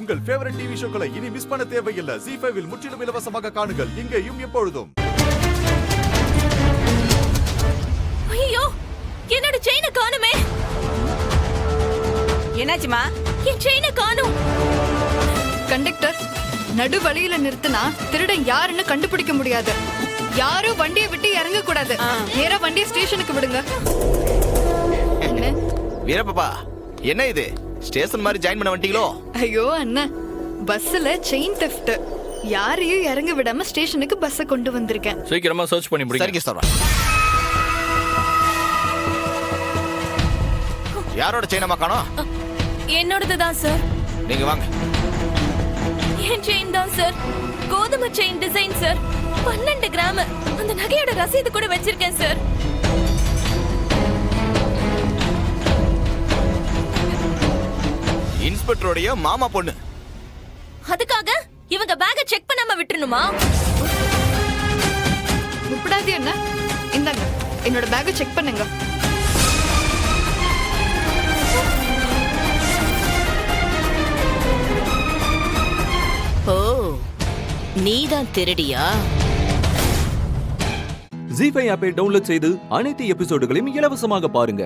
உங்கள் favourite TV ஷோக்களை இனி miss பண்ண தேவையில்லை. ZEE5 இல் முற்றிலும் இலவசமாக காணுங்கள். இங்கேயும் எப்பொழுதும். ஐயோ, என்னோட செயினை காணுமே. என்னாச்சுமா? என் செயினை காணும். கண்டக்டர், நடு வழியில நிறுத்தினா திருடன் யாருன்னு கண்டுபிடிக்க முடியாது. யாரும் வண்டியை விட்டு இறங்க கூடாது. நேரா வண்டியை ஸ்டேஷனுக்கு விடுங்க. வீரப்பா, என்ன இது ஸ்டேஷன் மாதிரி ஜாயின் பண்ண வந்தீங்களோ? ஐயோ அண்ணன், பஸ்ல செயின் தெஃப்ட். யாரையும் இறங்க விடாம ஸ்டேஷனுக்கு பஸ்ஸை கொண்டு வந்திருக்கேன். சீக்கிரமா சர்ச் பண்ணி முடிங்க. சரிங்க சார். யாரோட செயினமா காணோம்? என்னோடதுதான் சார். நீங்க வாங்க. என் செயின் தான் சார். கோதுமை செயின் டிசைன் சார். 12 கிராம். அந்த நகையோட ரசீது கூட வச்சிருக்கேன் சார். இன்ஸ்பெக்டருடைய மாமா பொண்ணு. அதுக்காக இவங்க பேக்கை செக் பண்ணாம விட்டுறணுமா? முப்படாது என்ன? இந்தாங்க, என்னோட பேக்கை செக் பண்ணுங்க. ஓ, நீதான் திருடியா? ZEE5 ஆப்பை டவுன்லோட் செய்து அனைத்து எபிசோடுகளையும் இலவசமாக பாருங்க.